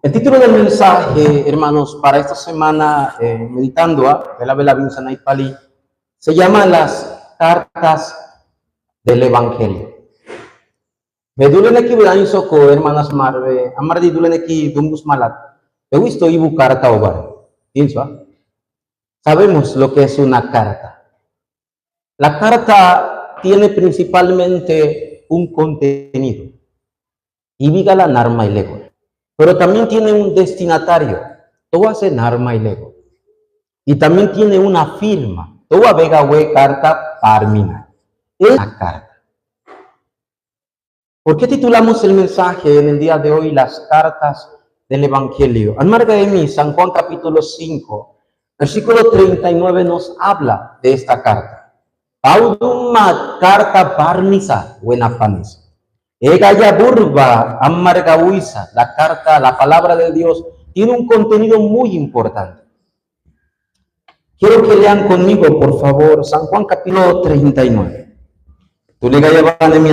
El título del mensaje, hermanos, para esta semana, meditando a Vela Vinsanay Pali, se llama Las Cartas del Evangelio. Medulene berani soko, hermanas Marve, Amardi Duleneki Dumbus Malat, he visto Ibu Carta Obar. Sabemos lo que es una carta. La carta tiene principalmente un contenido, y vigala narma y lego. Pero también tiene un destinatario, todo hace narma y lego. Y también tiene una firma, todo vega we carta parmina. Es la carta. ¿Por qué titulamos el mensaje en el día de hoy Las Cartas del Evangelio? Al margen de mí, San Juan capítulo 5, versículo 39 nos habla de esta carta. Pauduma carta parmisa, buena panes. Egaya burba, amarga huiza, la carta, la palabra de Dios, tiene un contenido muy importante. Quiero que lean conmigo, por favor, San Juan capítulo 39. Tú le gaya van mi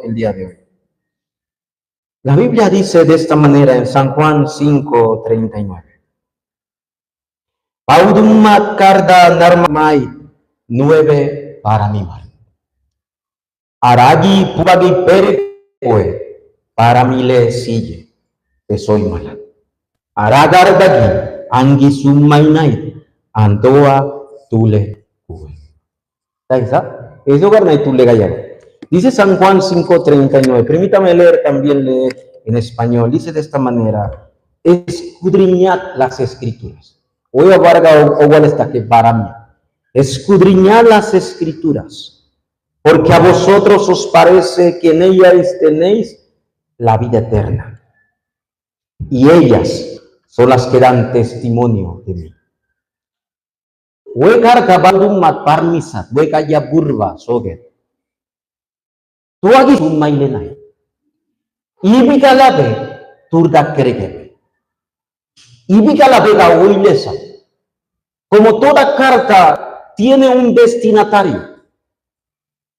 el día de hoy. La Biblia dice de esta manera en San Juan 5:39. Paudumat karda narmai 9 para mi mal. Aragi pubagi perikue para mi le sille, que soy mala. Aragardagi angi sumainai andoa tule kue. ¿Está? Eso garnay tule gayaba. Dice San Juan 5:39. Permítame leer también en español. Dice de esta manera: escudriñad las escrituras. Voy a varga o igual está que para mí. Escudriñad las escrituras, porque a vosotros os parece que en ellas tenéis la vida eterna, y ellas son las que dan testimonio de mí. Huecar cabaldum mat parmisat, huecaya burba soget. Tú aquí un mailenay. Y calabe, turda cregue. Y calabe la huilesa. Como toda carta tiene un destinatario,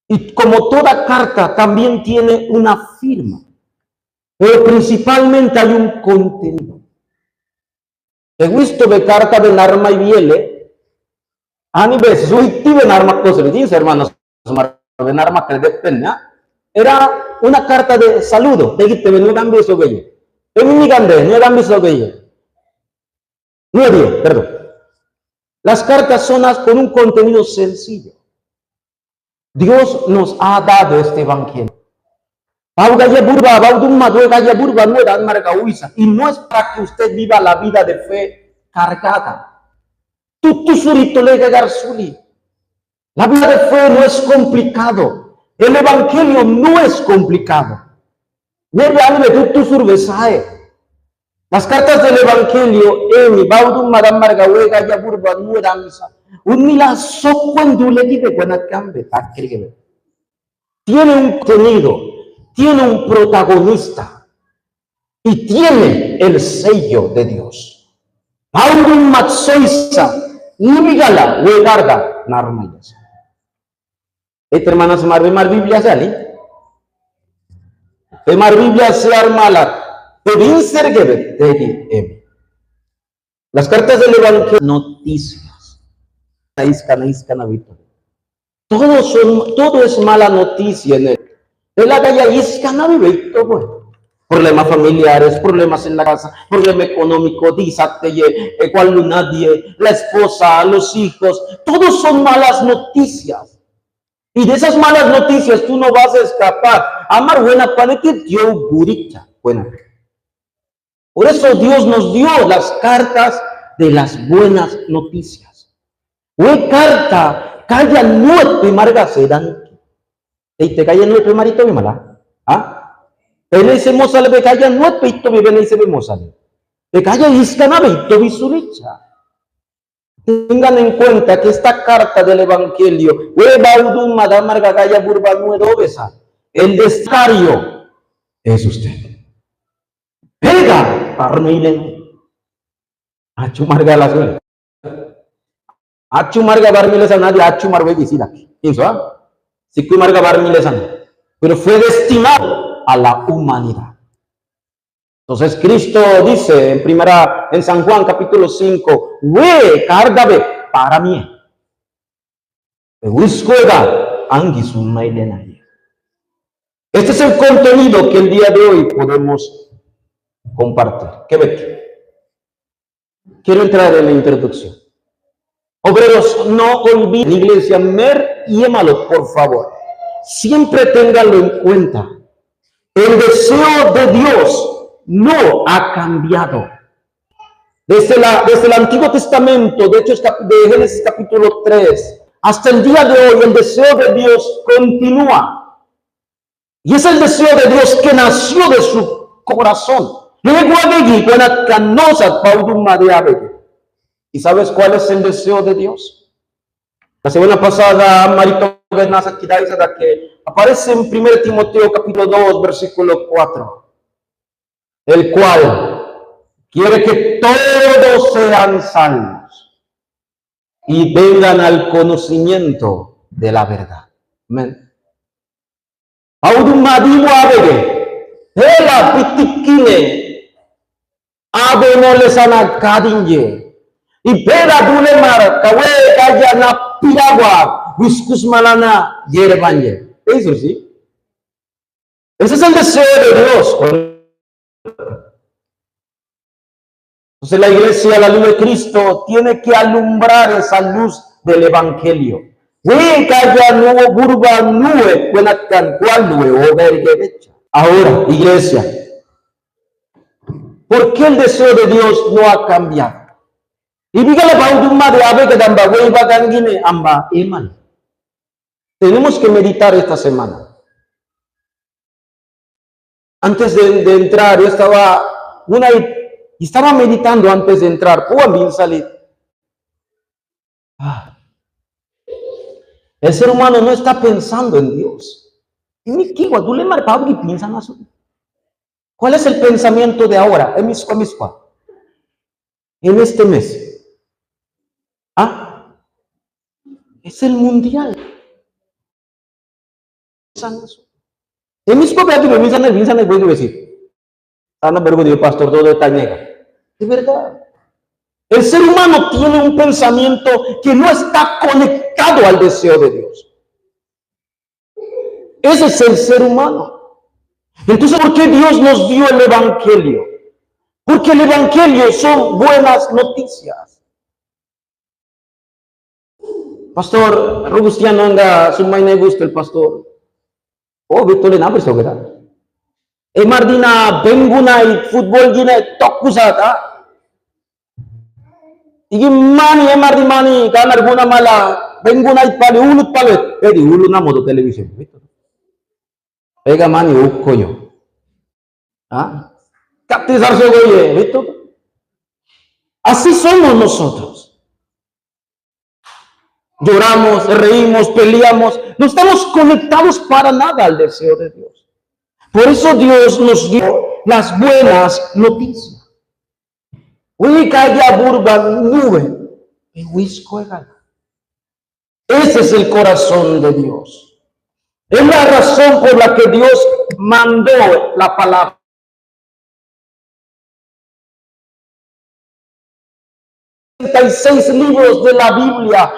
y como toda carta también tiene una firma, pero principalmente hay un contenido. He visto de carta de narma y viele, a nivel suitivo en arma cosa le dice, hermanos, de narma que de pena, era una carta de saludo, de que te ven un beso bello, en mi grande, no eran beso bello, no dio, perdón. Las cartas son con un contenido sencillo. Dios nos ha dado este evangelio. Y no es para que usted viva la vida de fe cargada. La vida de fe no es complicado. El evangelio no es complicado. Las cartas del evangelio, tiene un contenido, tiene un protagonista y tiene el sello de Dios. Hermanas, mar Biblia sali. Mar Biblia se armala. Las cartas del evangelio, noticias. Todo es mala noticia en él. Problemas familiares, problemas en la casa, problema económico, cual nadie, la esposa, los hijos, todos son malas noticias. Y de esas malas noticias tú no vas a escapar. Amar buena para que Dios guricha. Buena. Por eso Dios nos dio las cartas de las buenas noticias. Una carta calla nueve marga sedan. Te calla nueve marito mi mala. ¿Ah? Pene se mozale be calla nueve pito mi bene se be mozale. Be calla iscana beito visulicha. Tengan en cuenta que esta carta del evangelio, el destinario es usted. Pega, parmilen. Achumarga la suela. Achumarga barmiles a nadie, achumarga visita. ¿Pienso? Si marga barmiles a nadie. Pero fue destinado a la humanidad. Entonces Cristo dice en San Juan capítulo 5, we cardabe para mí. Este es el contenido que el día de hoy podemos compartir. ¿Qué ves? Quiero entrar en la introducción. Obreros, no olviden, iglesia, mer y émalo, por favor. Siempre ténganlo en cuenta. El deseo de Dios no ha cambiado. Desde el Antiguo Testamento, de hecho, de Génesis capítulo 3, hasta el día de hoy, el deseo de Dios continúa. Y es el deseo de Dios que nació de su corazón. ¿Y sabes cuál es el deseo de Dios? La semana pasada, Marito que aparece en 1 Timoteo capítulo 2, versículo 4, el cual quiere que todos sean salvos y vengan al conocimiento de la verdad. Amén. Y pera dule mar kawe kaya na piragua viskus malana yerbanye. Eso sí. Ese es el deseo de Dios. Entonces la iglesia, la luz de Cristo, tiene que alumbrar esa luz del evangelio. Ahora, iglesia, ¿por qué el deseo de Dios no ha cambiado? Tenemos que meditar esta semana. Antes de entrar, yo estaba meditando antes de entrar. El ser humano no está pensando en Dios. ¿Cuál es el pensamiento de ahora? En este mes. Es el mundial. En mis propias me voy a decir. Pastor, todo está negro. Es verdad. El ser humano tiene un pensamiento que no está conectado al deseo de Dios. Ese es el ser humano. Entonces, ¿por qué Dios nos dio el evangelio? Porque el evangelio son buenas noticias. Pastor, Robustiano anda, su maine gusta el pastor. Betul na beso kita. Mardina bengunai football gine tokusata. Igi mani kanar guna mala bengunai pali ulut palet. Di ulu na modo televisión. Ega mani ukkoyo. Captizar su goye, ¿visto? Así somos nosotros. Lloramos, reímos, peleamos, no estamos conectados para nada al deseo de Dios. Por eso Dios nos dio las buenas noticias. Ese es el corazón de Dios. Es la razón por la que Dios mandó la palabra. 36 libros de la Biblia.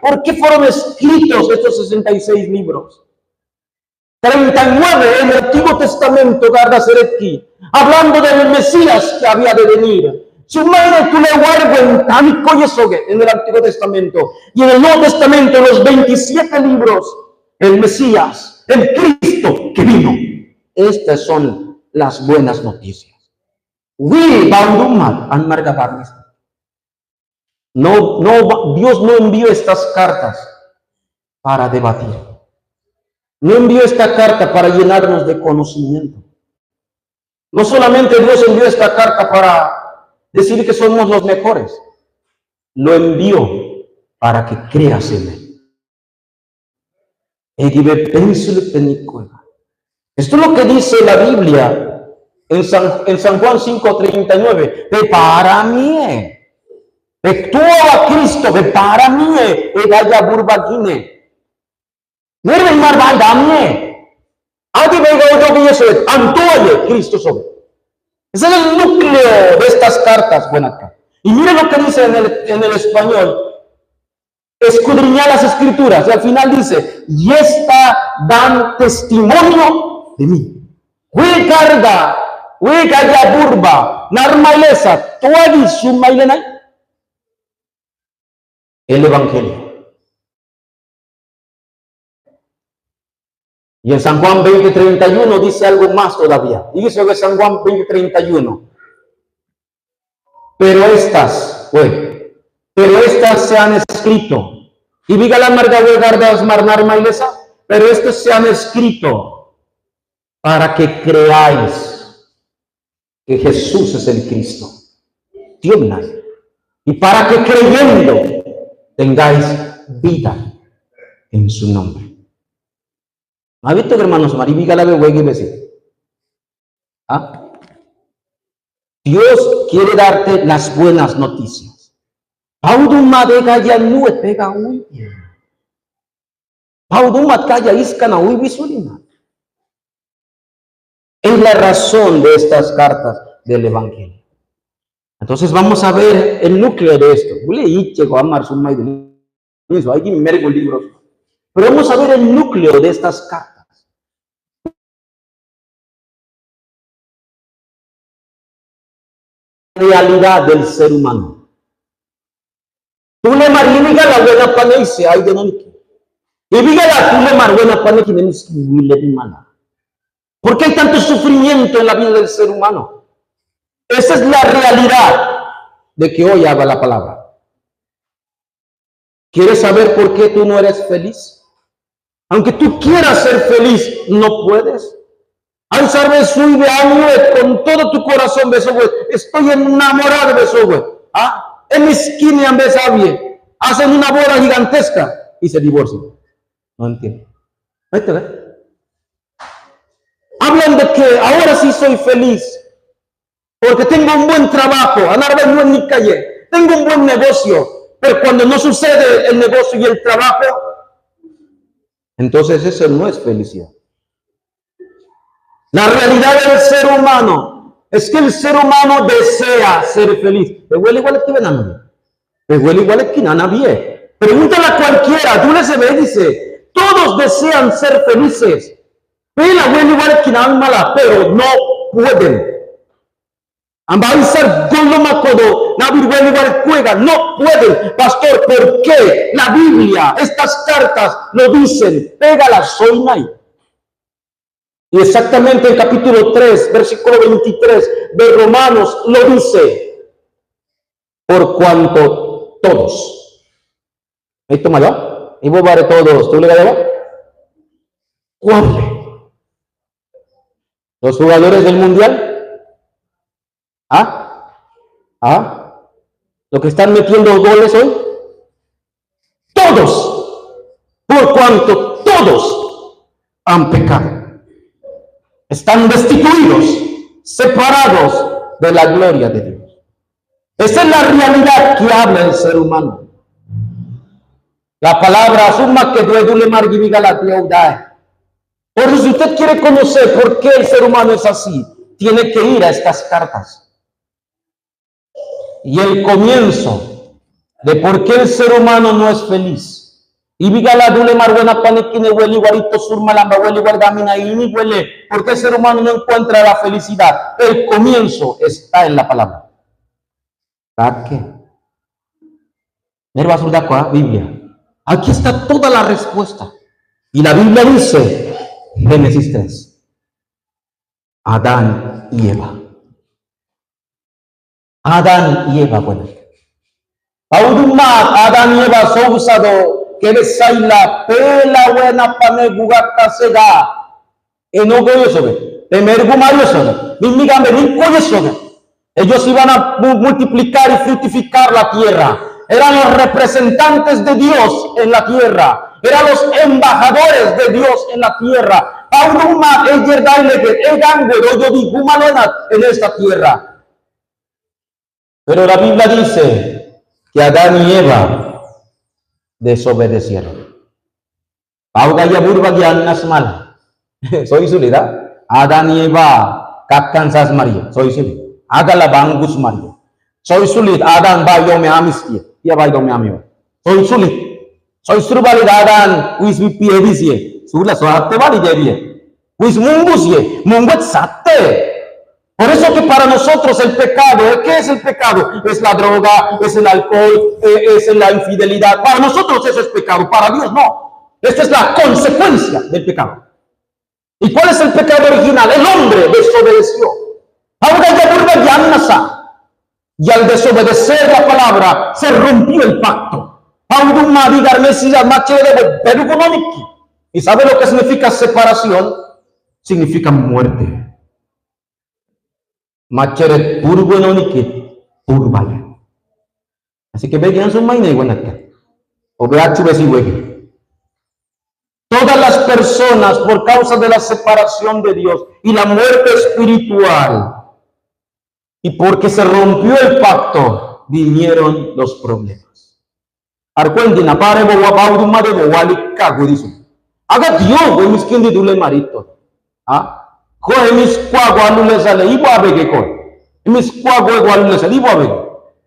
¿Por qué fueron escritos estos 66 libros? 39 en el Antiguo Testamento, hablando del Mesías que había de venir. En el Antiguo Testamento. Y en el Nuevo Testamento, los 27 libros, el Mesías, el Cristo que vino. Estas son las buenas noticias. Dios no envió estas cartas para debatir. No envió esta carta para llenarnos de conocimiento. No solamente Dios envió esta carta para decir que somos los mejores. Lo envió para que creas en él. Esto es lo que dice la Biblia en San Juan 5:39, para mí, a Cristo, para mí, Egaya Burbagine, Aquí venga otro que eso es Antoine, Cristo sobre. Ese es el núcleo de estas cartas, buenas acá. Y miren lo que dice en el español. Escudriñar las escrituras. Y al final dice, y esta dan testimonio de mí. We carga, we calla burba, narmailesa, toagi sumailenai. El Evangelio. Y en San Juan 20:31 dice algo más todavía. Dice que San Juan 20:31. Pero estas se han escrito. Y diga la margardas marnar mailesa, pero estos se han escrito para que creáis que Jesús es el Cristo. Dios mío. Y para que creyendo tengáis vida en su nombre. ¿Ha visto, hermanos? Maribiga la bebé que decir. ¿Ah? Dios quiere darte las buenas noticias. Pauduma de gaya nue pega uy. Pauduma kaya iskana uy bisulina. Es la razón de estas cartas del Evangelio. Entonces vamos a ver el núcleo de esto. Pero vamos a ver el núcleo de estas cartas. Realidad del ser humano. Tú le mariniga la buena paneise, ay de noniki. Y dígala, tú le mar buena paneise, de mala. ¿Por qué hay tanto sufrimiento en la vida del ser humano? Esa es la realidad de que hoy habla la palabra. ¿Quieres saber por qué tú no eres feliz? Aunque tú quieras ser feliz, no puedes. Ay, sabes, sube con todo tu corazón, beso, güey. Estoy enamorado de eso, güey. Ah, en mi esquina, en vez de hacen una boda gigantesca y se divorcian. No entiendo. ¿Viste, hablan de que ahora sí soy feliz porque tengo un buen trabajo, en mi calle, tengo un buen negocio, pero cuando no sucede el negocio y el trabajo, entonces eso no es felicidad. La realidad del ser humano es que el ser humano desea ser feliz. Pero huele igual que venano. Pero huele igual que nana bien. Pregúntale a cualquiera, tú le se ve y dice, todos desean ser felices. Pero huele igual que nana mala, pero no pueden. Ambaizar golomacodo, Nabil huele igual cuega, no pueden. Pastor, ¿por qué? La Biblia, estas cartas lo dicen. Pégala, soy Nay. Y exactamente el capítulo 3, versículo 23 de Romanos lo dice. Por cuanto todos. ¿Ahí toma ya? Y vos vale todos. ¿Tú le vas a dar? ¿Cuál? ¿Los jugadores del mundial? ¿Ah? ¿Ah? ¿Los que están metiendo goles hoy? Todos. Por cuanto todos han pecado. Están destituidos, separados de la gloria de Dios. Esa es la realidad que habla el ser humano. La palabra suma que duele margiviga la tierra. Por eso, si usted quiere conocer por qué el ser humano es así, tiene que ir a estas cartas. Y el comienzo de por qué el ser humano no es feliz. Y vigala dule marbuena panequine huele igualito surmalamba huele igual gamina y ni huele. Porque el ser humano no encuentra la felicidad. El comienzo está en la palabra. ¿Para qué? Nerva surdacoa, Biblia. Aquí está toda la respuesta. Y la Biblia dice, Génesis 3, Adán y Eva. Adán y Eva, bueno. Audumad, Adán y Eva son usados. Que besaila pela buena pane gugata sega eno goyo sobe temer gumayo sobe mimiga me goyo sobe. Ellos iban a multiplicar y fructificar la tierra. Eran los representantes de Dios en la tierra. Eran los embajadores de Dios en la tierra. Auruma en esta tierra. Pero la Biblia dice que Adán y Eva desobedecieron. Augaya burba giannas mal. Soy sulit, Adán y Eva, Kansas María, soy sulit. Agala bangus María. Soy sulit, Adán va yo me amis ya va yo me amio. Soy sulit. Soy surbalid Adán, wis mi piedis Sula soate vali ye. Wis mungus mungut sate. Por eso que para nosotros el pecado, ¿qué es el pecado? Es la droga, es el alcohol, es la infidelidad. Para nosotros eso es pecado, para Dios no. Esta es la consecuencia del pecado. ¿Y cuál es el pecado original? El hombre desobedeció. Y al desobedecer la palabra, se rompió el pacto. ¿Y sabe lo que significa separación? Significa muerte. Machere purgononiki purbale. Así que vean su maina y buenata. O veachu besi wegi. Todas las personas, por causa de la separación de Dios y la muerte espiritual, y porque se rompió el pacto, vinieron los problemas. Arcuendina pare bo wabaudu made bo wali kagu disu. Aga Dios we miskin di dule marito. Ko emis kwa gwalu le sale ibo abege ko. Emis kwa gwalu le sale ibo abege.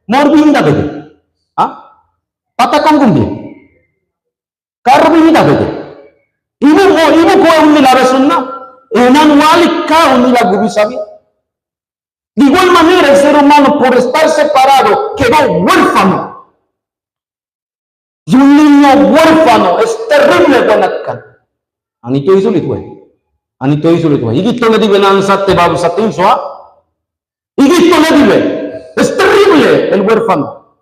Morbinda bege. Patakang kumbi. Karbinda bege. Ibu ko umila besunna. Enan wali ka umila gubisabi. De igual manera, el ser humano, por estar separado, quedó huérfano. Y un niño huérfano es terrible, Guanacan. Anito hizo litue. Anito hizo litue. Y Guito le dice, lanzate, vamos a tinso, Y Guito le dice, es terrible el huérfano.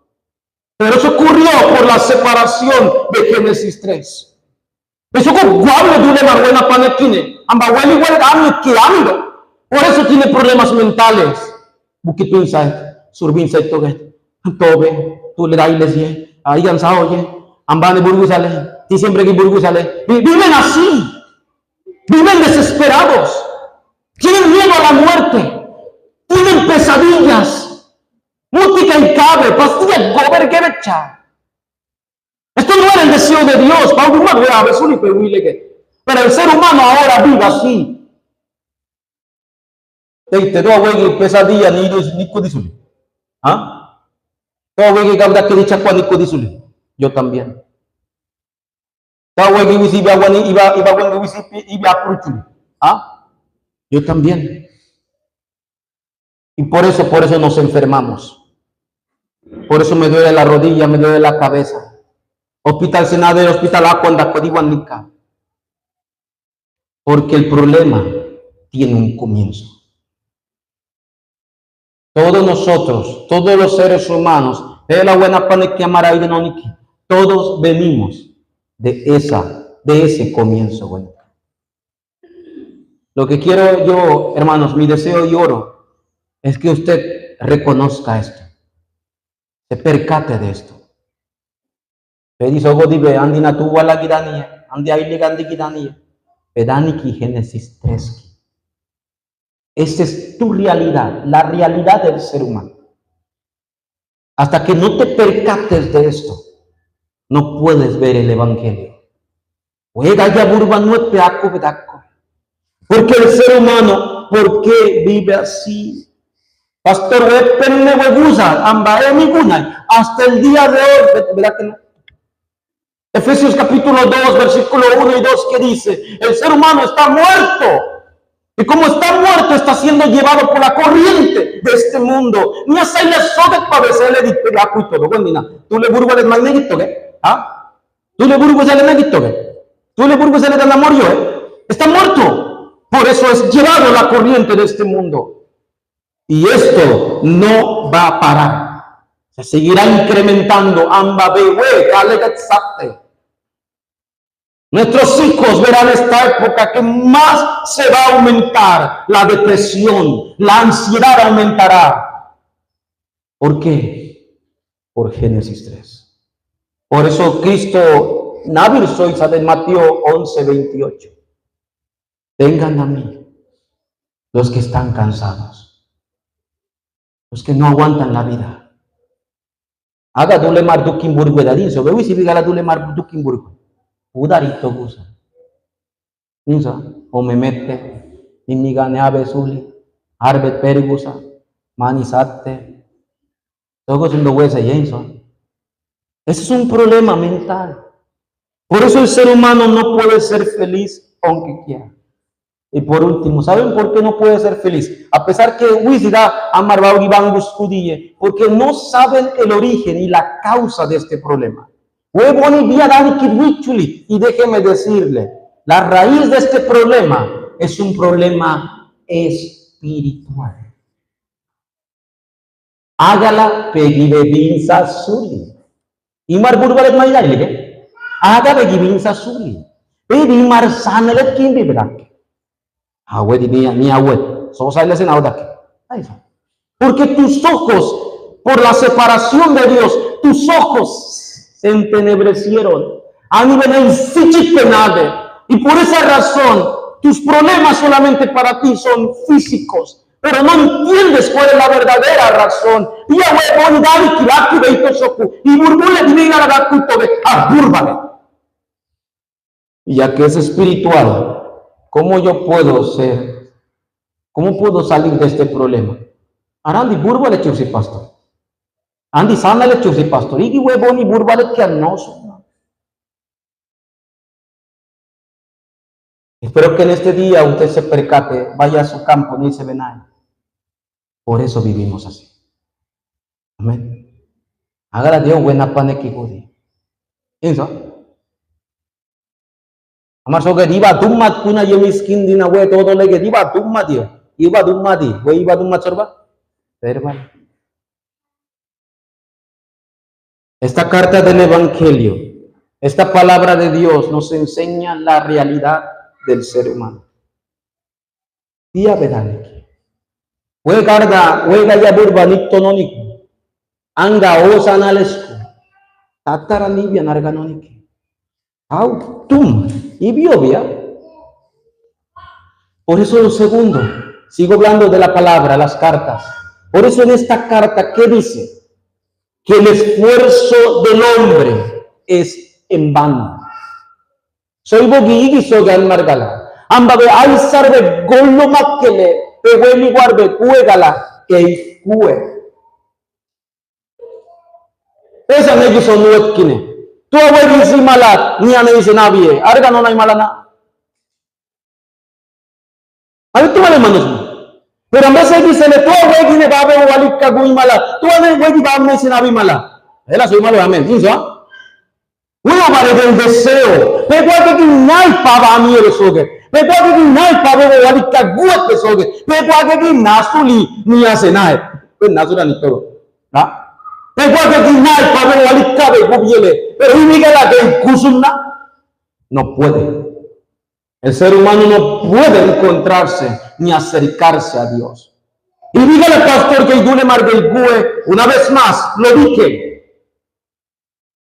Pero eso ocurrió por la separación de Génesis 3. Eso con guable de una buena panequine. Ambahuel igual que amigo. Por eso tiene problemas mentales. Bukito inside, surbin inside tobe, tú le das y ahí cansado, oye, ambane burgusale, ti siempre que burgusale. Viven así, viven desesperados, tienen miedo a la muerte, tienen pesadillas, música y cabe, pastillas, gober que becha. Esto no era el deseo de Dios, pero el ser humano ahora vive así. Te doy a pesadilla ni disuli. Todo que cabda que dicha cuando disuli. Yo también. Todo que visi bagwani iba cuando visi iba apruchuli. Yo también. Y por eso nos enfermamos. Por eso me duele la rodilla, me duele la cabeza. Hospital Senado, hospital Acuanda, Codihuanica. Porque el problema tiene un comienzo. Todos nosotros, todos los seres humanos, de la buena pane que amará y de noniki, todos venimos de ese comienzo. Bueno. Lo que quiero yo, hermanos, mi deseo y oro, es que usted reconozca esto, se percate de esto. Pedisogo dibe, andi natuwa la gidania, andi aile gandi gidania, pedaniki Génesis 3. Esa es tu realidad, la realidad del ser humano. Hasta que no te percates de esto, no puedes ver el Evangelio. Porque el ser humano, ¿por qué vive así? Pastor, hasta el día de hoy, ¿verdad que no? Efesios capítulo 2, versículo 1 y 2, que dice, el ser humano está muerto. Y como está muerto, está siendo llevado por la corriente de este mundo. Ni así le soga para besarle de todo. Bueno, tú le burgo de magneto, ¿qué? Tú le burgo de magneto, ¿qué? Tú le burgo de la amor, está muerto. Por eso es llevado la corriente de este mundo. Y esto no va a parar. Se seguirá incrementando. Amba bewe, calegatsate. Nuestros hijos verán esta época que más se va a aumentar la depresión, la ansiedad aumentará. ¿Por qué? Por Génesis 3. Por eso Cristo, Nabir sois de Mateo 11:28. Vengan a mí los que están cansados, los que no aguantan la vida. Haga dule mar Dukimburgo de Adinso, veo si viga la dule mar Dukimburgo. Udarito gusa. Insa. o me mete, y mi gane ave suli, arbet perigusa, manisate, todo siendo huesa y eso. Ese es un problema mental. Por eso el ser humano no puede ser feliz aunque quiera. Y por último, ¿saben por qué no puede ser feliz? A pesar que Wisida Amarbao y Bangus Judíe, porque no saben el origen y la causa de este problema. Y déjeme decirle, la raíz de este problema es un problema espiritual. Hágala pegibebinsa suli. Imar burbalet mayaylige. Haga pegibinsa suli. Pedi mar sanalet kimbi bedak. Agüe ni agüe. Solo sale en audaque. Porque tus ojos, por la separación de Dios, tus ojos se entenebrecieron. A nivel en sichipenade. Y por esa razón, tus problemas solamente para ti son físicos. Pero no entiendes cuál es la verdadera razón. Y ya que es espiritual, ¿cómo yo puedo ser? ¿Cómo puedo salir de este problema? Arandi burba le chusi pastor. Andi sana le chusi pastor. Igi huevo ni burba le kianoso. Espero que en este día usted se percate, vaya a su campo, ni se ve nada. Por eso vivimos así. Amén. Haga Dios buena pane que judi. ¿Eso? Amar so que diba tummat kuna ye miskin dina we todo le que diba tummat yo. Iba tummat di, we iba tummat sorba. Hermano. Esta carta del Evangelio, esta palabra de Dios nos enseña la realidad del ser humano. Dia bedanik. We gaya burbanik tononik. Anga osanalesku. Tatara nibia narganonik. Autum. Y biobia. Por eso segundo, sigo hablando de la palabra, las cartas. Por eso en esta carta, ¿qué dice? Que el esfuerzo del hombre es en vano. Soy bogi y soy gan margala. Ambabe ay sarbe gollo makkele peweni guarbe kuegala que kue. Esa me dice nuet kine. Tu awe dice malat ni ane dice nabie. Arga no hay malana. A ver tú vale manos. Pero en vez de decirle tu awe kine babe walik kagui malat. Tu ane wedi babe me dice nabi malat. Ela soy malo amén. ¿Sí eso? Uno vale del deseo. Pero que no hay pava a mí el soge. Pero que no hay pava walik kagui el soge. Pero que nasuli ni hace nada. Pues nasula ni todo. ¿Ah? Pero no puede. El ser humano no puede encontrarse ni acercarse a Dios. Y dígale, pastor, que Idule Margelgue, una vez más, lo dije,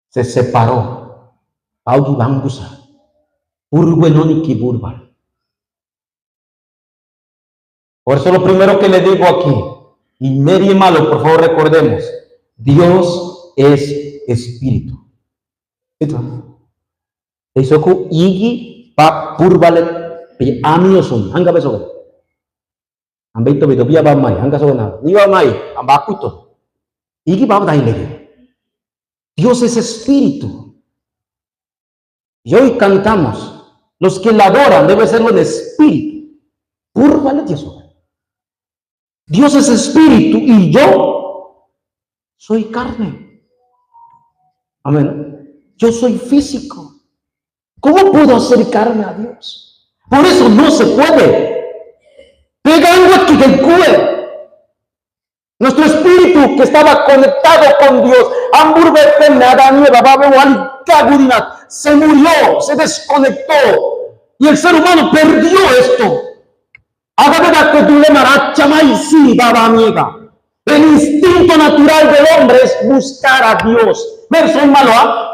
se separó. Augi Bangusa, Urguenoniki Burbar. Por eso lo primero que le digo aquí, y medio malo, por favor recordemos, Dios es espíritu. Isoku igi pa purbalet pi amiosun anga beso. Ambeito beto bia ba mai anga sona. Ni ba mai amba kuto. Igi ba dai lege. Dios es espíritu. Y hoy cantamos, los que la adoran debe serlo en espíritu. Purbalet eso. Dios es espíritu y yo soy carne. Amén. Yo soy físico. ¿Cómo puedo acercarme a Dios? Por eso no se puede. Nuestro espíritu que estaba conectado con Dios, se murió, se desconectó. Y el ser humano perdió esto. El instinto natural del hombre es buscar a Dios. Verso malo,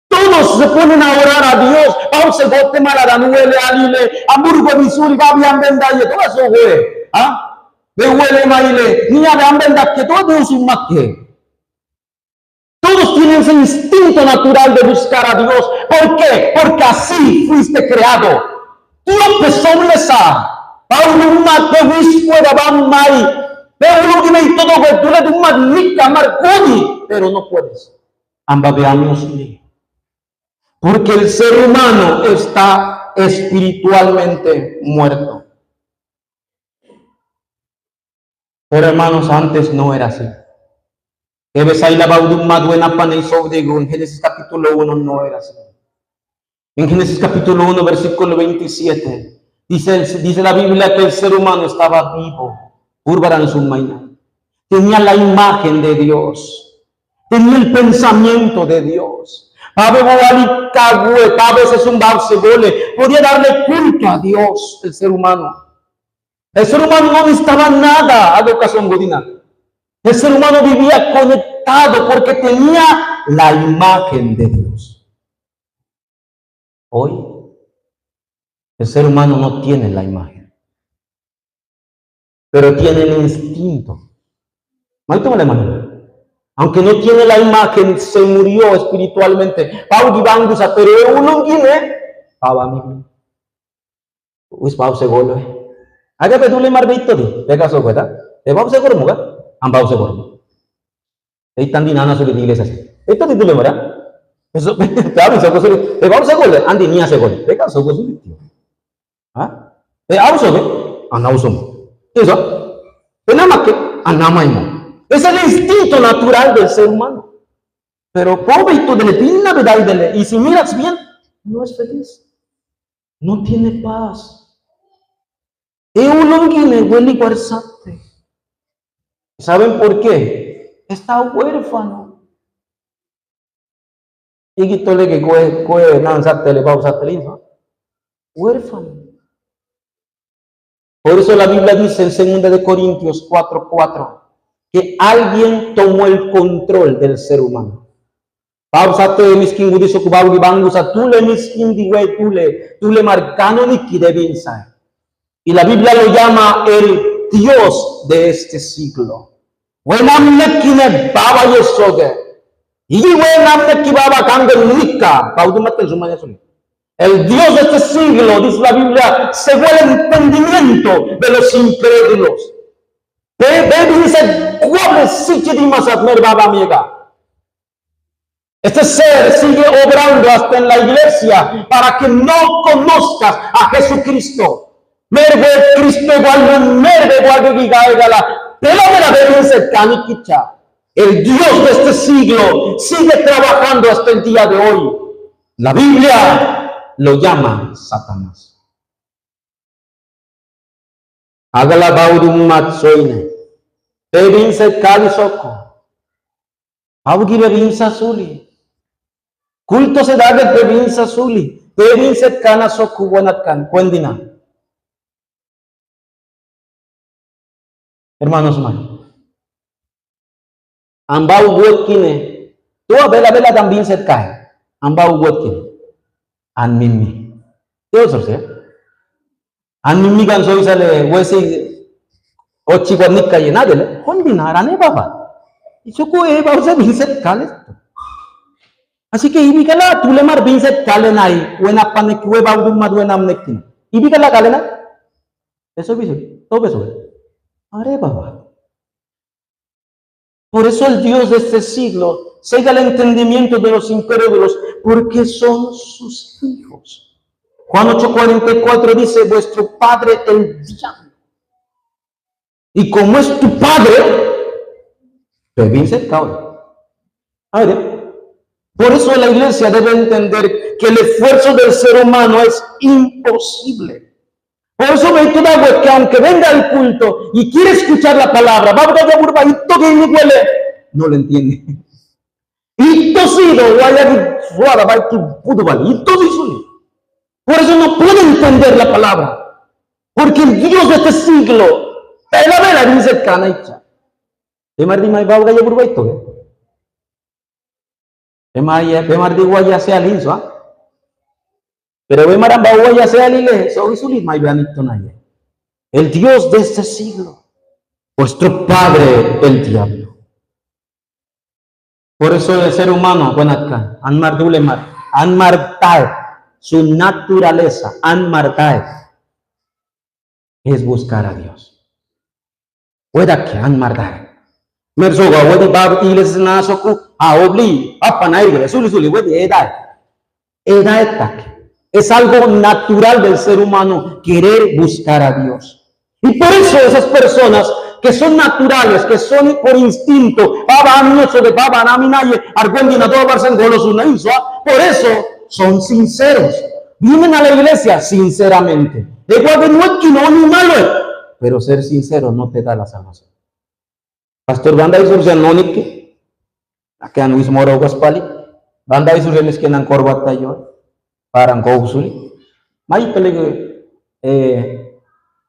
todos se ponen a orar a Dios. Vamos a bote maladanuele, alile, amburgo, misuri, babian bendaye, todo eso huele. ¿Ah? De huele maile, niña de ambenda, que todo es un maque. Todos tienen ese instinto natural de buscar a Dios. ¿Por qué? Porque así fuiste creado. Tú no te sobresa. Paulo uma te viscuera van mai. Pero uno tiene todo que tú le das un magnífica marconi. Pero no puedes. Amba veamos. Porque el ser humano está espiritualmente muerto. Pero hermanos, antes no era así. En Génesis capítulo 1 no era así. En Génesis capítulo 1, versículo 27, dice la Biblia que el ser humano estaba vivo. Tenía la imagen de Dios. Tenía el pensamiento de Dios. A veces podía darle culto a Dios, el ser humano. El ser humano no necesitaba nada a educación godina. El ser humano vivía conectado porque tenía la imagen de Dios. Hoy, el ser humano no tiene la imagen, pero tiene el instinto. Aunque no tiene la imagen, se murió espiritualmente. Pero uno tiene. Aga peduli marbito di, pega so kweta. Bab seguro muga, ambau seguro. Eitan di nana sulit iglesia. Itu di dulu mara. Eso, tahu so sulit. Bab seguro, andi nia seguro. Pega so sulit. Ha? Abu so, ana usum. Eso. Penama que anamaimo. Es el instinto natural del ser humano. Pero pobre y todo le pinna bedai dele. Y si miras bien, no es feliz. No tiene paz. ¿Saben por qué? Está huérfano. Huérfano. Por eso la Biblia dice en 2 Corintios 4:4 que alguien tomó el control del ser humano. Y la Biblia lo llama el Dios de este siglo. El Dios de este siglo, dice la Biblia, según el entendimiento de los incrédulos. Este ser sigue obrando hasta en la iglesia para que no conozcas a Jesucristo. El Dios de este siglo sigue trabajando hasta el día de hoy. La Biblia lo llama Satanás. Agala baudum matsoine. Bebinse kalisoko. Augi bebinsa suli. Culto se da de bebinsa suli. Bebinse kanasoku wanatkan. Cuendina. Hermanos, ambau buat kini, tua bela tambin set kai, ambau buat kini, an mimi, itu selesai. An mimi kan so isale, wesi ochi konik kai na dele, kondi narane baba, isuku bau se bin set kale. Así que ibi kala tulemar bin set kale nai, wena panek we bau dum mad wena amnekin, ibi kala kale na, eso bisu, todo eso. Are baba. Por eso el Dios de este siglo cega el entendimiento de los incrédulos, porque son sus hijos. Juan 8:44 dice, vuestro padre el diablo. Y como es tu padre, bebinse cabrón. Por eso la iglesia debe entender que el esfuerzo del ser humano es imposible. Por eso me toda que aunque venga al culto y quiere escuchar la palabra, no lo entiende. Por eso no puede entender la palabra. Porque el Dios de este siglo, dice Canaicha. Pero el Dios de este siglo, vuestro padre el diablo. Por eso el ser humano, buenatkan, anmar dulemar, anmar tae, su naturaleza, anmar tae, es buscar a Dios. Pueda que anmar tae. Mersoga, wedi bab iles na soku, a obli, apa naire, suli, wedi edad. Es algo natural del ser humano querer buscar a Dios. Y por eso esas personas que son naturales, que son por instinto, por eso son sinceros. Vienen a la iglesia sinceramente. Pero ser sincero no te da la salvación. Pastor, banda isurgen nonike, akan wis moro gospali, banda isurgen miskinan korbat tayo. Parang kausuli. May peligro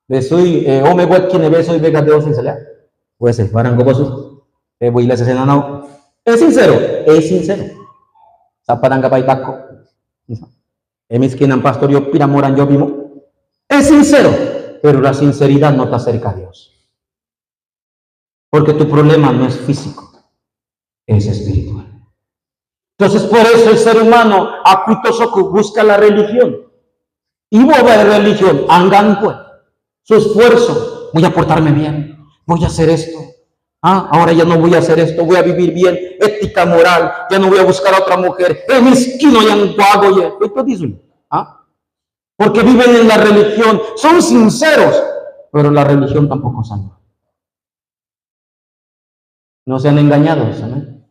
besoy o me buat kine besoy bega de osin sala. Pues parang gobosu. Voy la sesena no. Es sincero, es sincero. Sa padang kapay tako. Miskin pastor yo pinamoran yo bimo. Es sincero, pero la sinceridad no te acerca a Dios. Porque tu problema no es físico, es espiritual. Entonces, por eso el ser humano busca la religión. Y voy a ver religión, angan pues, su esfuerzo, voy a portarme bien, voy a hacer esto. Ahora ya no voy a hacer esto, voy a vivir bien, ética, moral, ya no voy a buscar a otra mujer. Porque viven en la religión, son sinceros, pero la religión tampoco salva. No sean engañados, amén.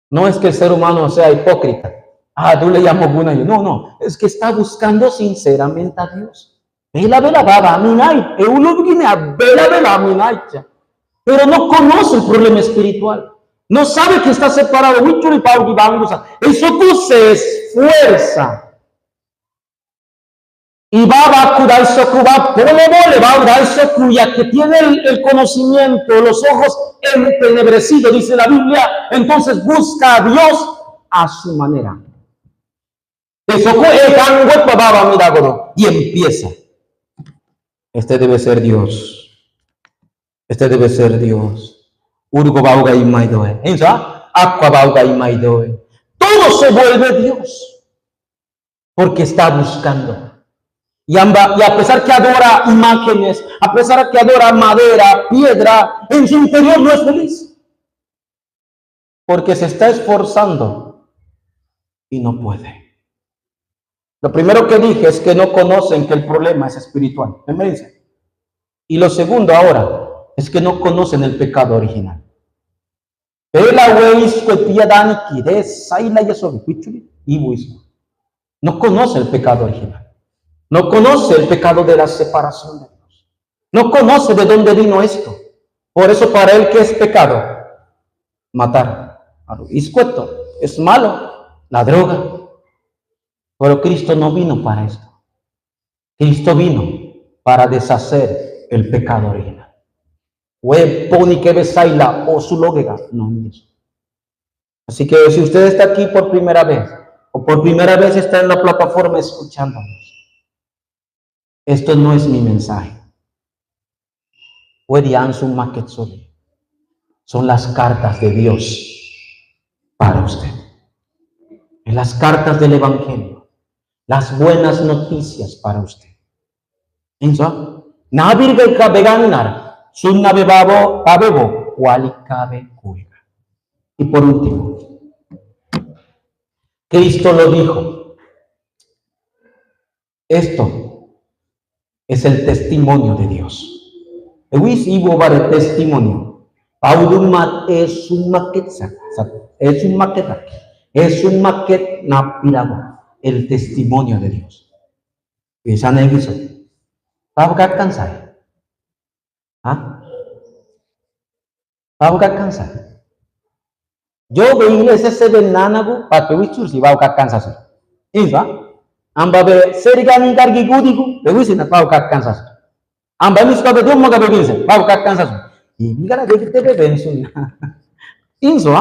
No es que el ser humano sea hipócrita. Tú le llamo una. No, es que está buscando sinceramente a Dios. Pero no conoce el problema espiritual. No sabe que está separado. Eso se esfuerza. Y va a curar socuba, pero le va a curar socuya, que tiene el conocimiento, los ojos entenebrecidos, dice la Biblia, entonces busca a Dios a su manera. Y empieza. Este debe ser Dios. Este debe ser Dios. Todo se vuelve Dios. Porque está buscando. Y a pesar que adora imágenes, a pesar que adora madera, piedra, en su interior no es feliz. Porque se está esforzando y no puede. Lo primero que dije es que no conocen que el problema es espiritual. ¿Me dice? Y lo segundo ahora es que no conocen el pecado original. No conoce el pecado original. No conoce el pecado de la separación de Dios. No conoce de dónde vino esto. Por eso para él, ¿qué es pecado? Matar. Es malo. La droga. Pero Cristo no vino para esto. Cristo vino para deshacer el pecado original. Así que si usted está aquí por primera vez, o por primera vez está en la plataforma escuchándonos, esto no es mi mensaje. Son las cartas de Dios para usted. En las cartas del Evangelio, las buenas noticias para usted. Y por último, Cristo lo dijo. Esto es el testimonio de Dios. El testimonio. Es un maquet el testimonio de Dios. Y esa neviso. ¿Para qué alcanzar? ¿Para qué alcanzar? Yo veía ese benanago para que vichur si va a alcanzar. ¿Eso? Amba be serigani gargi gudigu be wisina pau ka Kansas. Amba mis ka be dum ga be winse pau ka Kansas. Y mira de que te be bensun. Inso,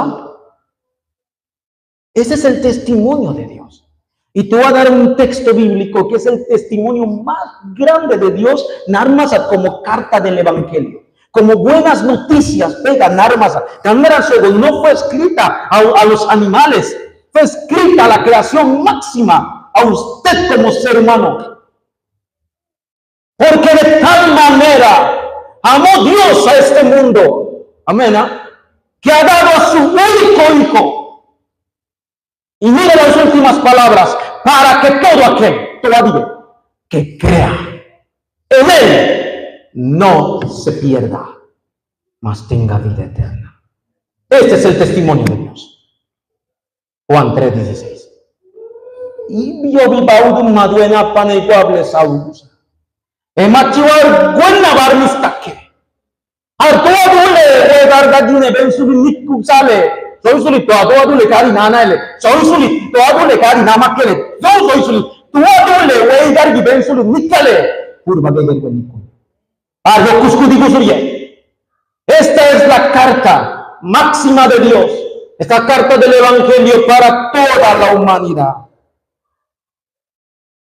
ese es el testimonio de Dios. Y te voy a dar un texto bíblico que es el testimonio más grande de Dios, narmas como carta del Evangelio. como buenas noticias, ganar y no fue escrita a los animales, fue escrita a la creación máxima, a usted como ser humano. Porque de tal manera amó Dios a este mundo, amén, que ha dado a su único Hijo. Y mire las últimas palabras, para que todo aquel, todavía, que crea en Él, no se pierda, mas tenga vida eterna. Este es el testimonio de Dios. Juan 3:16. Y yo vi baudum maduena paneiguable saudus. Emachiwar buena barmistake. Arto adule gargadine ben sulit kusale. Soy sulit to adule kari nana ele. Soy sulit to adule kari nama kele. Yo soy sulit. Tu adule gargi ben sulit nikale. Purba beber con Ardo cuscudigo surie. Esta es la carta máxima de Dios. Esta carta del Evangelio para toda la humanidad.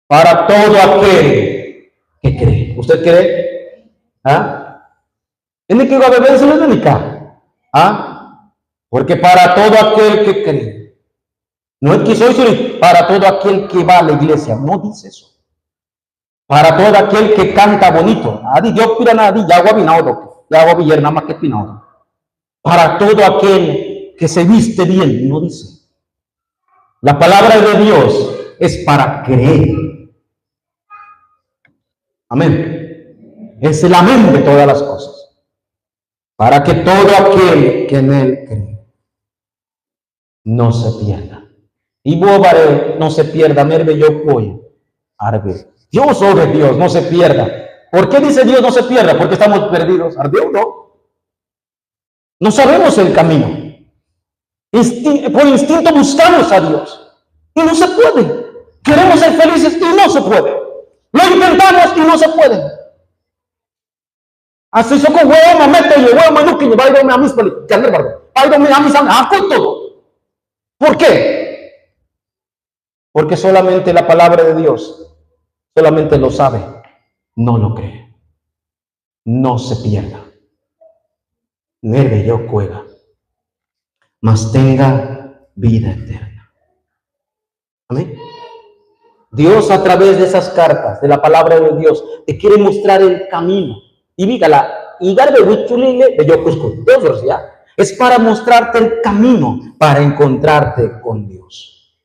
Para todo aquel que cree. ¿Usted cree? ¿Ah? ¿En qué va a beber su única? ¿Ah? Porque para todo aquel que cree. No es que soy para todo aquel que va a la iglesia. No dice eso. Para todo aquel que canta bonito. Adi Dios pira nada, ya hago binaudo. Ya hago nada más que pinaudo. Para todo aquel que se viste bien, no dice. La palabra de Dios es para creer. Amén. Es el amén de todas las cosas. Para que todo aquel que en Él cree no se pierda. Y vos no se pierda, merve yo voy. Arbe. Dios sobre Dios, no se pierda. ¿Por qué dice Dios no se pierda? Porque estamos perdidos. Arbe no. No sabemos el camino. Por instinto buscamos a Dios. Y no se puede. Queremos ser felices y no se puede. Lo intentamos y no se puede. Así yo con huevo me meto y huevo me nuque y va a ir a mis políticas. Todo. ¿Por qué? Porque solamente la palabra de Dios, solamente lo sabe, no lo cree. No se pierda. Nerve yo juega, mas tenga vida eterna. Amén. Dios a través de esas cartas, de la palabra de Dios, te quiere mostrar el camino. Y dígala, es para mostrarte el camino para encontrarte con Dios.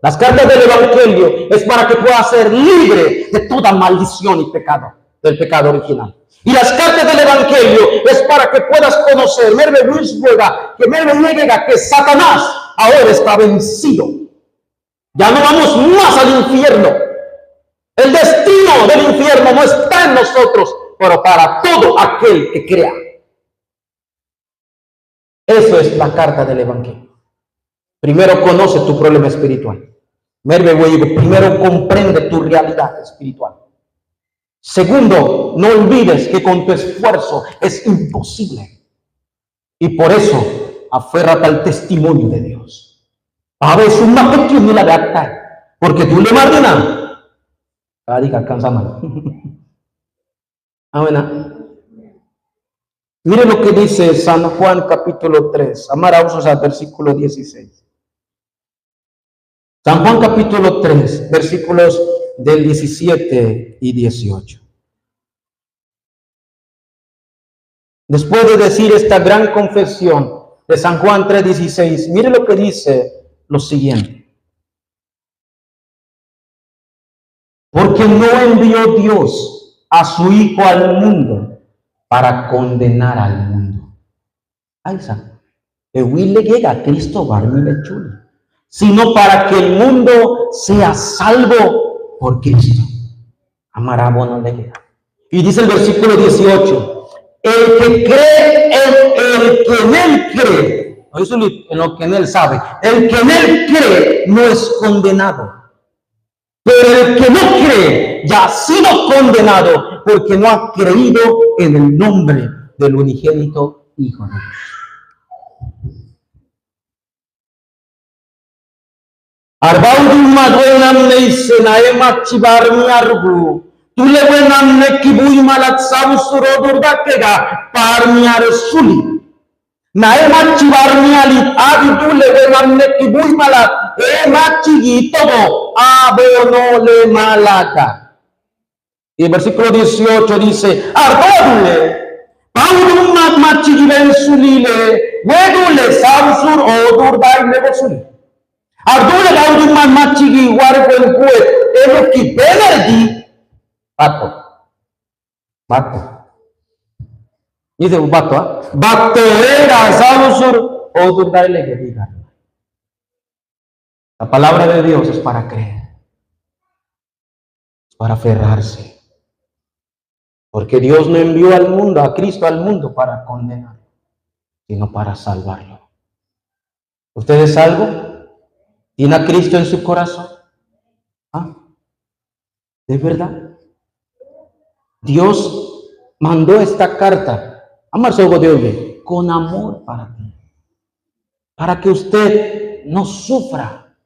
Las cartas del Evangelio es para que puedas ser libre de toda maldición y pecado, del pecado original. Y las cartas del Evangelio es para que puedas conocer, que Satanás ahora está vencido. Ya no vamos más al infierno. El destino del infierno no está en nosotros, pero para todo aquel que crea. Eso es la carta del Evangelio. Primero conoce tu problema espiritual. Primero comprende tu realidad espiritual. Segundo, no olvides que con tu esfuerzo es imposible. Y por eso, aférrate al testimonio de Dios. A veces una pequeña la verdad, porque tú le mardinas. Cada día alcanza mal. Amén. Mire lo que dice San Juan capítulo 3. Amaraos al versículo 16. San Juan capítulo 3, versículos del 17 y 18. Después de decir esta gran confesión de San Juan 3:16, mire lo que dice lo siguiente. Porque no envió Dios a su Hijo al mundo para condenar al mundo. Ahí está. Le llega a Cristo sino para que el mundo sea salvo por Cristo. Amará bueno le llega. Y dice el versículo 18, el que cree en el que en él cree, en lo que en él sabe, el que en él cree no es condenado. Pero el que no cree ya ha sido condenado porque no ha creído en el nombre del unigénito Hijo de Dios. Arbaudum maduenam neisena emachibarmi arbu Tú le buenan neki bui malat savusuro durdakega parmiar suli. Naemachi barmialit adi tú le buenan neki bui malat emachi todo abono le malata. Y el versículo 18 dice, ardódule, paudum machi ben sulile, wedule savusur odurdai lebe suli. Ardule paudum machi warguen kuet, eloki benerdi, bato. Dice un bato, bato era savusur odurdai lebe diga. La palabra de Dios es para creer, es para aferrarse. Porque Dios no envió al mundo, a Cristo al mundo para condenarlo, sino para salvarlo. ¿Usted es salvo? ¿Tiene a Cristo en su corazón? ¿Ah? ¿De verdad? Dios mandó esta carta a Marcelo de hoy con amor para ti. Para que usted no sufra,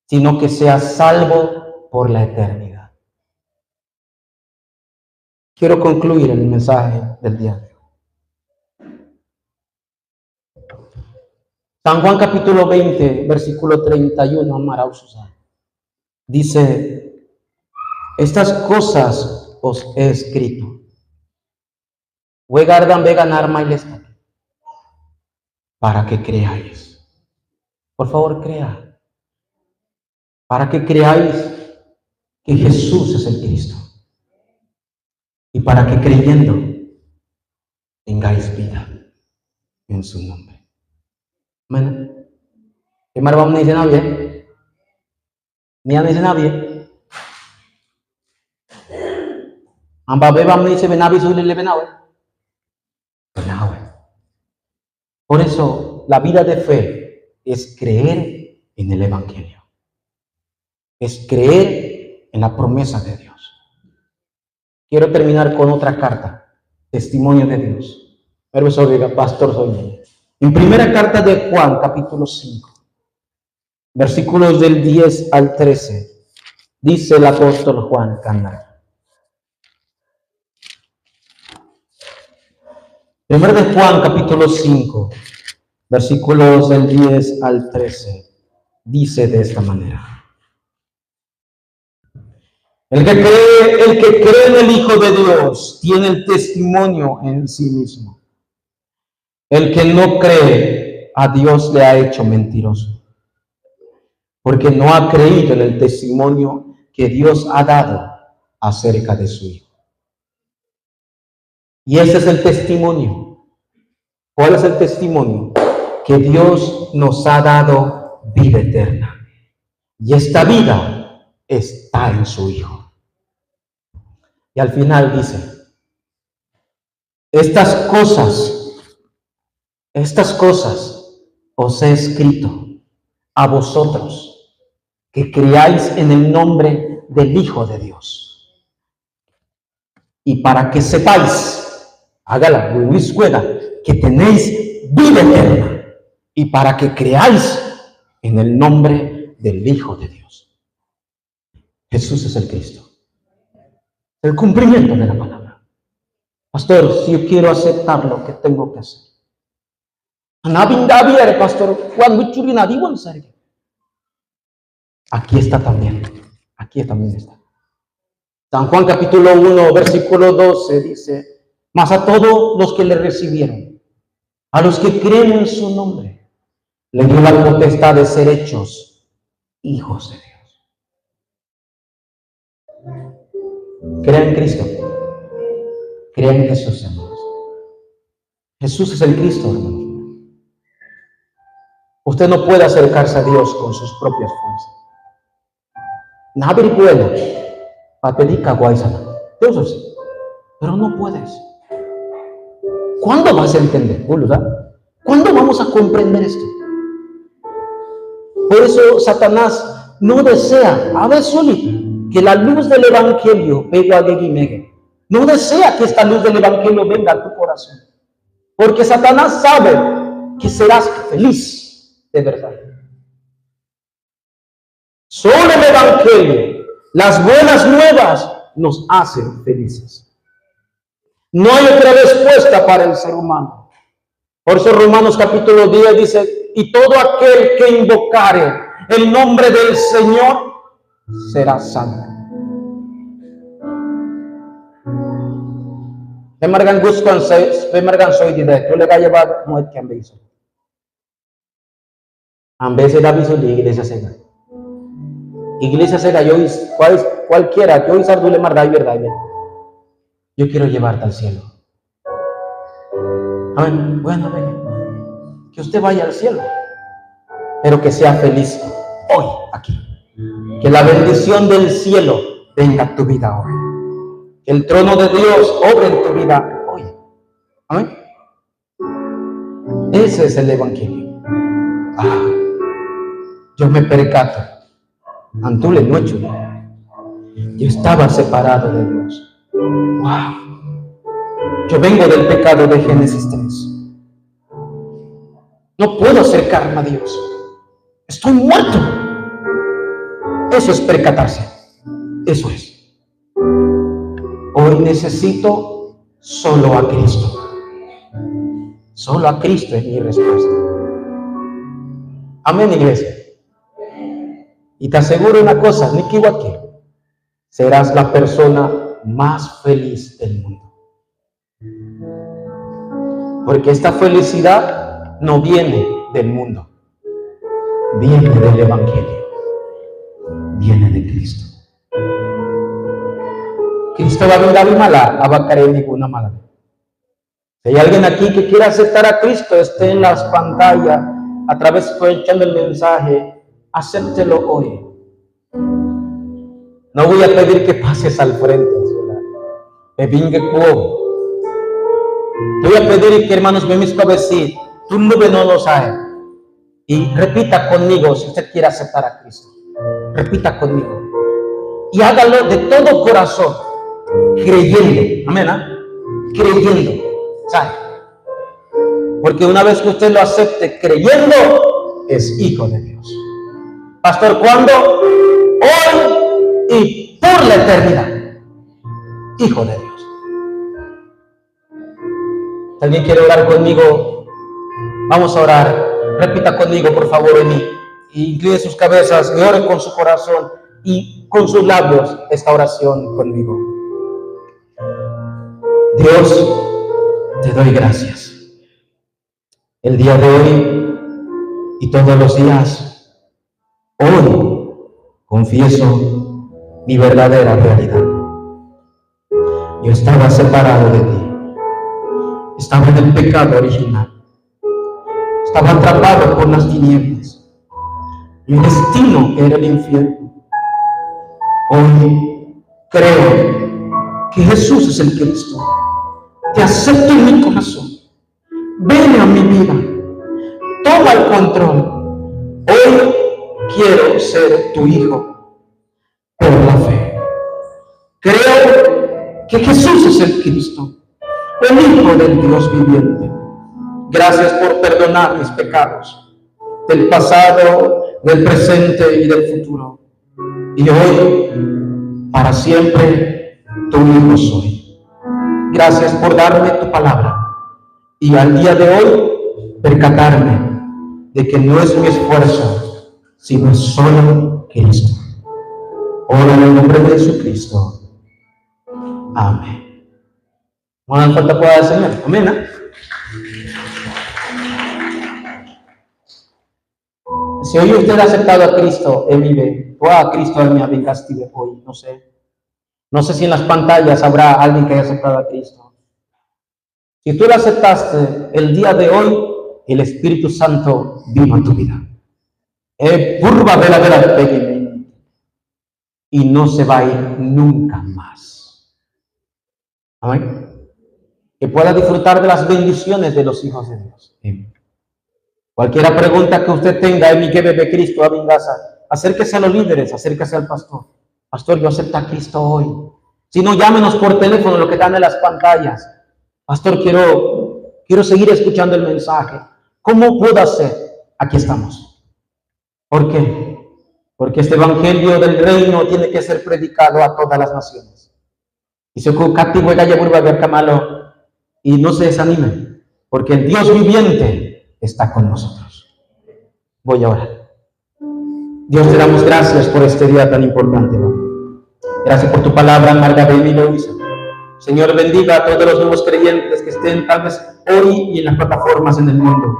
sino que sea salvo por la eternidad. Quiero concluir el mensaje del día de hoy. San Juan capítulo 20, versículo 31, Amara Susana. Dice, estas cosas os he escrito. Huegardan veganar mailesta. Para que creáis. Por favor, crea. Para que creáis que Jesús es el Cristo. Y para que creyendo tengáis vida en su nombre. Bueno, ¿qué más vamos a decir nadie? Ni a decir nadie. Amba beba vamos a decir benavi suele benawe. Por eso la vida de fe es creer en el Evangelio. Es creer en la promesa de Dios. Quiero terminar con otra carta, testimonio de Dios. Pastor soy. En primera carta de Juan, capítulo 5, versículos del 10 al 13, dice el apóstol Juan Canal. Primera de Juan, capítulo 5, versículos del 10 al 13, dice de esta manera. El que cree en el Hijo de Dios tiene el testimonio en sí mismo. El que no cree a Dios le ha hecho mentiroso, porque no ha creído en el testimonio que Dios ha dado acerca de su Hijo. Y ese es el testimonio. ¿Cuál es el testimonio? Que Dios nos ha dado vida eterna. Y esta vida está en su Hijo. Y al final dice, estas cosas os he escrito a vosotros que creáis en el nombre del Hijo de Dios. Y para que sepáis, hágala, que tenéis vida eterna. Y para que creáis en el nombre del Hijo de Dios. Jesús es el Cristo. El cumplimiento de la palabra. Pastor, si yo quiero aceptar lo que tengo que hacer. Pastor, aquí está también. Aquí también está. San Juan capítulo 1, versículo 12 dice, mas a todos los que le recibieron, a los que creen en su nombre, le dio la potestad de ser hechos hijos de Dios. Crea en Cristo. Crea en Jesús, hermanos. Jesús es el Cristo, hermanos. Usted no puede acercarse a Dios con sus propias fuerzas. Nadie puede. Dios sí, pero no puedes. ¿Cuándo vas a entender? ¿Cuándo vamos a comprender esto? Por eso Satanás no desea, a ver, que la luz del Evangelio no desea que esta luz del Evangelio venga a tu corazón. Porque Satanás sabe que serás feliz de verdad. Solo el Evangelio, las buenas nuevas, nos hace felices. No hay otra respuesta para el ser humano. Por eso Romanos capítulo 10 dice, y todo aquel que invocare el nombre del Señor será salvo. Pemargan soy directo, le va a llevar como el que han visto. Han veces la visto de iglesia cega. Iglesia cega, yo cualquiera, yo hice dule verdad y verdad. Yo quiero llevarte al cielo. Amén. Bueno, amén. Que usted vaya al cielo, pero que sea feliz hoy, aquí. Que la bendición del cielo venga a tu vida hoy. Que el trono de Dios obre en tu vida hoy. Amén. Ese es el evangelio. Yo me percato. Antule no hecho. Yo estaba separado de Dios. Yo vengo del pecado de Génesis 3. No puedo acercarme a Dios. Estoy muerto. Eso es percatarse. Eso es. Hoy necesito solo a Cristo. Solo a Cristo es mi respuesta. Amén, iglesia. Y te aseguro una cosa, ni que igual, serás la persona más feliz del mundo. Porque esta felicidad no viene del mundo, viene del Evangelio, viene de Cristo. Cristo va a venir a mala, a vacar ninguna mala. Si hay alguien aquí que quiera aceptar a Cristo, esté en las pantallas, a través echando el mensaje, acéptelo hoy. No voy a pedir que pases al frente, te voy a pedir que, hermanos, me mis cabecitas, tú no lo sabes. Y repita conmigo si usted quiere aceptar a Cristo. Repita conmigo. Y hágalo de todo corazón, creyendo. Amén, creyendo. ¿Sabe? Porque una vez que usted lo acepte creyendo, es hijo de Dios. Pastor, ¿cuándo? Hoy y por la eternidad. Hijo de Dios. ¿Alguien quiere orar conmigo? Vamos a orar. Repita conmigo, por favor, y incline sus cabezas y ore con su corazón y con sus labios esta oración conmigo. Dios, te doy gracias. El día de hoy y todos los días, hoy confieso mi verdadera realidad. Yo estaba separado de ti. Estaba en el pecado original. Estaba atrapado por las tinieblas. Mi destino era el infierno. Hoy creo que Jesús es el Cristo. Te acepto en mi corazón. Ven a mi vida. Toma el control. Hoy quiero ser tu hijo por la fe. Creo que Jesús es el Cristo, el Hijo del Dios viviente. Gracias por perdonar mis pecados del pasado, del presente y del futuro. Y hoy, para siempre, tu hijo soy. Gracias por darme tu palabra. Y al día de hoy, percatarme de que no es mi esfuerzo, sino es solo Cristo. Oro en el nombre de Jesucristo. Amén. No hagan falta para el Señor. Amén. Si hoy usted ha aceptado a Cristo, Él vive. O a Cristo en mi vida castigue hoy. No sé si en las pantallas habrá alguien que haya aceptado a Cristo. Si tú lo aceptaste el día de hoy, el Espíritu Santo vino a tu vida. Curva de la y no se va a ir nunca más. Amén. Que pueda disfrutar de las bendiciones de los hijos de Dios. Cualquier pregunta que usted tenga en mi que bebe Cristo a mi casa, acérquese a los líderes, acérquese al pastor. Pastor, yo acepto a Cristo hoy. Si no, llámenos por teléfono, lo que están en las pantallas. Pastor, quiero seguir escuchando el mensaje. ¿Cómo puedo hacer? Aquí estamos. ¿Por qué? Porque este evangelio del reino tiene que ser predicado a todas las naciones. Y se cativo y calla burba ver malo y no se desanime, porque el Dios viviente está con nosotros. Voy a orar. Dios, te damos gracias por este día tan importante, ¿no? Gracias por tu palabra, Marga y Luisa. Señor, bendiga a todos los nuevos creyentes que estén tal vez hoy y en las plataformas en el mundo,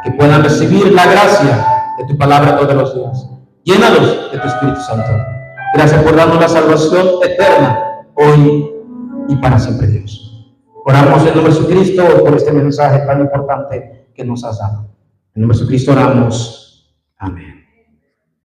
que puedan recibir la gracia de tu palabra todos los días. Llénalos de tu Espíritu Santo. Gracias por darnos la salvación eterna hoy y para siempre, Dios. Oramos en nombre de Jesucristo por este mensaje tan importante que nos has dado. En nombre de Jesucristo oramos. Amén.